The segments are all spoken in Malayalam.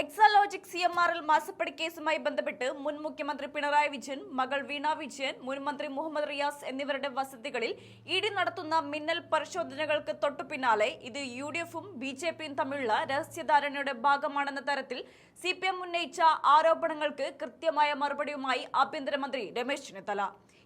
എക്സാലോജിക് CMR മാസപ്പടി കേസുമായി ബന്ധപ്പെട്ട് മുൻ മുഖ്യമന്ത്രി പിണറായി വിജയൻ, മകൾ വീണ വിജയൻ, മുൻ മന്ത്രി മുഹമ്മദ് റിയാസ് എന്നിവരുടെ വസതികളിൽ ഇഡി നടത്തുന്ന മിന്നൽ പരിശോധനകൾക്ക് തൊട്ടുപിന്നാലെ ഇത് UDF-ഉം BJP-യും തമ്മിലുള്ള രഹസ്യധാരണയുടെ ഭാഗമാണെന്ന തരത്തിൽ CPM ഉന്നയിച്ച ആരോപണങ്ങൾക്ക് കൃത്യമായ മറുപടിയുമായി ആഭ്യന്തരമന്ത്രി രമേശ് ചെന്നിത്തല.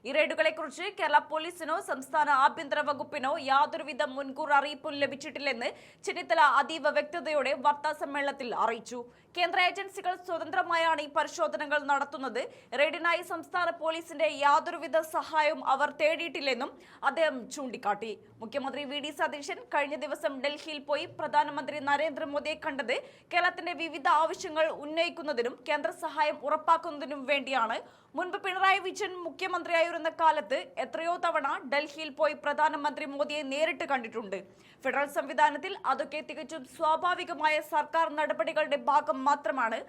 ഈ റെയ്ഡുകളെക്കുറിച്ച് കേരള പോലീസിനോ സംസ്ഥാന ആഭ്യന്തര വകുപ്പിനോ യാതൊരുവിധ മുൻകൂർ അറിയിപ്പും ലഭിച്ചിട്ടില്ലെന്ന് ചെന്നിത്തല അതീവ വ്യക്തതയോടെ വാർത്താസമ്മേളനത്തിൽ അറിയിച്ചു. കേന്ദ്ര ഏജൻസികൾ സ്വതന്ത്രമായാണ് ഈ പരിശോധനകൾ നടത്തുന്നത്. റെയ്ഡിനായി സംസ്ഥാന പോലീസിന്റെ യാതൊരുവിധ സഹായവും അവർ തേടിയിട്ടില്ലെന്നും അദ്ദേഹം ചൂണ്ടിക്കാട്ടി. മുഖ്യമന്ത്രി VD സതീശൻ കഴിഞ്ഞ ദിവസം ഡൽഹിയിൽ പോയി പ്രധാനമന്ത്രി നരേന്ദ്രമോദിയെ കണ്ടത് കേരളത്തിന്റെ വിവിധ ആവശ്യങ്ങൾ ഉന്നയിക്കുന്നതിനും കേന്ദ്ര സഹായം ഉറപ്പാക്കുന്നതിനും വേണ്ടിയാണ്. മുൻപ് പിണറായി വിജയൻ മുഖ്യമന്ത്രിയായിരുന്ന കാലത്ത് എത്രയോ തവണ ഡൽഹിയിൽ പോയി പ്രധാനമന്ത്രി മോദിയെ നേരിട്ട് കണ്ടിട്ടുണ്ട്. ഫെഡറൽ സംവിധാനത്തിൽ അതൊക്കെ തികച്ചും സ്വാഭാവികമായ സർക്കാർ നടപടികളുടെ ഭാഗം മാത്രമാണ്.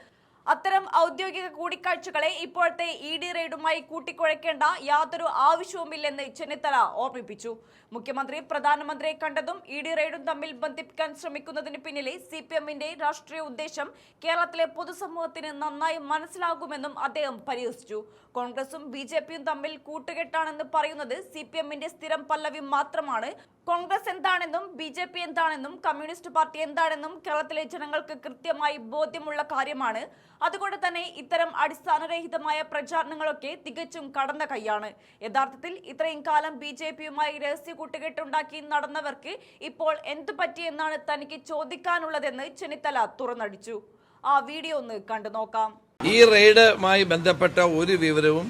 അത്തരം ഔദ്യോഗിക കൂടിക്കാഴ്ചകളെ ഇപ്പോഴത്തെ ED റെയ്ഡുമായി കൂട്ടിക്കുഴയ്ക്കേണ്ട യാതൊരു ആവശ്യവുമില്ലെന്ന് ചെന്നിത്തല ഓർമ്മിപ്പിച്ചു. മുഖ്യമന്ത്രി പ്രധാനമന്ത്രിയെ കണ്ടതും ED റെയ്ഡും തമ്മിൽ ബന്ധിപ്പിക്കാൻ ശ്രമിക്കുന്നതിന് പിന്നിലെ CPM-ന്റെ രാഷ്ട്രീയ ഉദ്ദേശം കേരളത്തിലെ പൊതുസമൂഹത്തിന് നന്നായി മനസ്സിലാകുമെന്നും അദ്ദേഹം പരിഹസിച്ചു. കോൺഗ്രസും BJP-യും തമ്മിൽ കൂട്ടുകെട്ടാണെന്ന് പറയുന്നത് CPM-ന്റെ സ്ഥിരം പല്ലവി മാത്രമാണ്. കോൺഗ്രസ് എന്താണെന്നും BJP എന്താണെന്നും കമ്മ്യൂണിസ്റ്റ് പാർട്ടി എന്താണെന്നും കേരളത്തിലെ ജനങ്ങൾക്ക് കൃത്യമായി ബോധ്യമുള്ള കാര്യമാണ്. അതുകൊണ്ട് തന്നെ ഇത്തരം അടിസ്ഥാനരഹിതമായ പ്രചാരണങ്ങളൊക്കെ തികച്ചും കടന്ന കൈയാണ്. യഥാർത്ഥത്തിൽ ഇത്രയും കാലം BJP-യുമായി രഹസ്യ കൂട്ടുകെട്ടുണ്ടാക്കി നടന്നവർക്ക് ഇപ്പോൾ എന്തു പറ്റിയെന്നാണ് തനിക്ക് ചോദിക്കാനുള്ളതെന്ന് ചെന്നിത്തല തുറന്നടിച്ചു. ആ വീഡിയോ ഒന്ന് കണ്ടു നോക്കാം. ഈ റെയ്ഡുമായി ബന്ധപ്പെട്ട ഒരു വിവരവും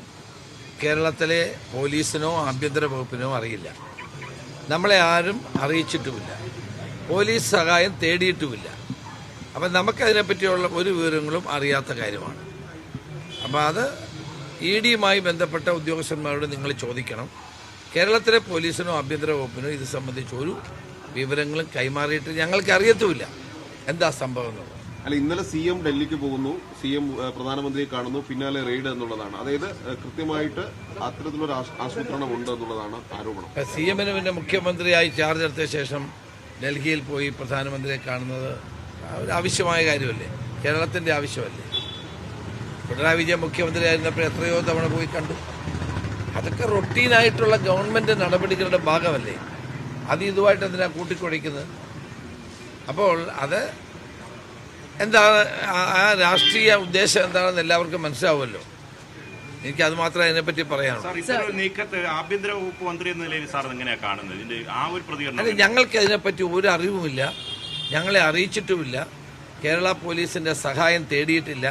കേരളത്തിലെ പോലീസിനോ ആഭ്യന്തര വകുപ്പിനോ അറിയില്ല. നമ്മളെ ആരും അറിയിച്ചിട്ടുമില്ല. പോലീസ് സഹായം തേടിയിട്ടുമില്ല. അപ്പം നമുക്കതിനെപ്പറ്റിയുള്ള ഒരു വിവരങ്ങളും അറിയാത്ത കാര്യമാണ്. അപ്പോൾ അത് ED-യുമായി ബന്ധപ്പെട്ട ഉദ്യോഗസ്ഥന്മാരോട് നിങ്ങൾ ചോദിക്കണം. കേരളത്തിലെ പോലീസിനോ ആഭ്യന്തര വകുപ്പിനോ ഇത് സംബന്ധിച്ച് ഒരു വിവരങ്ങളും കൈമാറിയിട്ട് ഞങ്ങൾക്ക് അറിയത്തുമില്ല എന്താ സംഭവം എന്നുള്ളത്. അല്ല, ഇന്നലെ CM ഡൽഹിക്ക് പോകുന്നു, CM പ്രധാനമന്ത്രിയെ കാണുന്നു, പിന്നാലെ റെയ്ഡ് എന്നുള്ളതാണ്. അതായത് കൃത്യമായിട്ട് അത്തരത്തിലൊരു ആസൂത്രണം ഉണ്ട് എന്നുള്ളതാണ് ആരോപണം. CM-ന് പിന്നെ മുഖ്യമന്ത്രിയായി ചാർജ് എടുത്ത ശേഷം ഡൽഹിയിൽ പോയി പ്രധാനമന്ത്രിയെ കാണുന്നത് ഒരു ആവശ്യമായ കാര്യമല്ലേ? കേരളത്തിന്റെ ആവശ്യമല്ലേ? പിണറായി വിജയൻ മുഖ്യമന്ത്രിയായിരുന്നപ്പോൾ എത്രയോ തവണ പോയി കണ്ടു. അതൊക്കെ റൊട്ടീനായിട്ടുള്ള ഗവൺമെന്റ് നടപടികളുടെ ഭാഗമല്ലേ? അത് ഇതുമായിട്ട് എന്തിനാ കൂട്ടിക്കുഴയ്ക്കുന്നത്? അപ്പോൾ അത് എന്താണ്, ആ രാഷ്ട്രീയ ഉദ്ദേശം എന്താണെന്ന് എല്ലാവർക്കും മനസ്സിലാവുമല്ലോ. എനിക്ക് അത് മാത്രമേ അതിനെപ്പറ്റി പറയാനുള്ളൂ. നീക്കത്തെ ആഭ്യന്തര വകുപ്പ് മന്ത്രി എന്ന നിലയിൽ സാർ എങ്ങനെയാണ് കാണുന്നത്? ആ ഒരു പ്രതികരണം. അല്ല, ഞങ്ങൾക്ക് അതിനെപ്പറ്റി ഒരു അറിവുമില്ല, ഞങ്ങളെ അറിയിച്ചിട്ടുമില്ല. കേരള പോലീസിന്റെ സഹായം തേടിയിട്ടില്ല.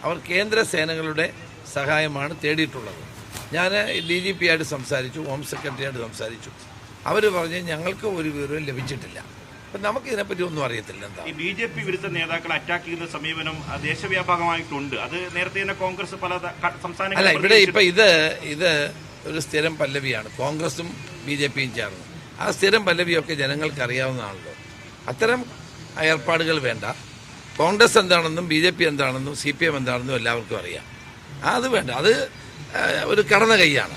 അവർ കേന്ദ്ര സേനകളുടെ സഹായമാണ് തേടിയിട്ടുള്ളത്. ഞാൻ DGP ആയിട്ട് സംസാരിച്ചു, ഹോം സെക്രട്ടറിയായിട്ട് സംസാരിച്ചു. അവർ പറഞ്ഞ് ഞങ്ങൾക്ക് ഒരു വിവരവും ലഭിച്ചിട്ടില്ല. അപ്പം നമുക്ക് ഇതിനെപ്പറ്റി ഒന്നും അറിയത്തില്ല. എന്താ ഈ BJP വിരുദ്ധ നേതാക്കളെ അറ്റാക്ക് ചെയ്യുന്ന സമീപനം ദേശവ്യാപകമായിട്ടുണ്ട്. അത് നേരത്തെ തന്നെ കോൺഗ്രസ് പല സംസ്ഥാനങ്ങളിൽ. അല്ല, ഇവിടെ ഇപ്പം ഇത് ഒരു സ്ഥിരം പല്ലവിയാണ്. കോൺഗ്രസും BJP-യും ചേർന്ന് ആ സ്ഥിരം പല്ലവിയൊക്കെ ജനങ്ങൾക്ക് അറിയാവുന്നതാണല്ലോ. അത്തരം ഏർപ്പാടുകൾ വേണ്ട. കോൺഗ്രസ് എന്താണെന്നും BJP എന്താണെന്നും CPM എന്താണെന്നും എല്ലാവർക്കും അറിയാം. അത് വേണ്ട. അത് ഒരു കടന്ന കൈയാണ്.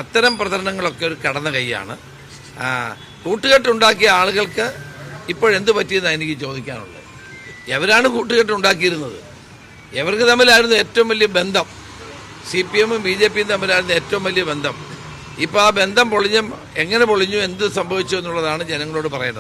അത്തരം പ്രചരണങ്ങളൊക്കെ ഒരു കടന്ന കൈയാണ്. കൂട്ടുകെട്ടുണ്ടാക്കിയ ആളുകൾക്ക് ഇപ്പോഴെന്ത് പറ്റിയെന്നാണ് എനിക്ക് ചോദിക്കാനുള്ളത്. എവരാണ് കൂട്ടുകെട്ടുണ്ടാക്കിയിരുന്നത്? എവർക്ക് തമ്മിലായിരുന്നു ഏറ്റവും വലിയ ബന്ധം. CPM-ഉം BJP-യും തമ്മിലായിരുന്നു ഏറ്റവും വലിയ ബന്ധം. ഇപ്പോൾ ആ ബന്ധം എങ്ങനെ പൊളിഞ്ഞു, എന്ത് സംഭവിച്ചു എന്നുള്ളതാണ് ജനങ്ങളോട് പറയേണ്ടത്.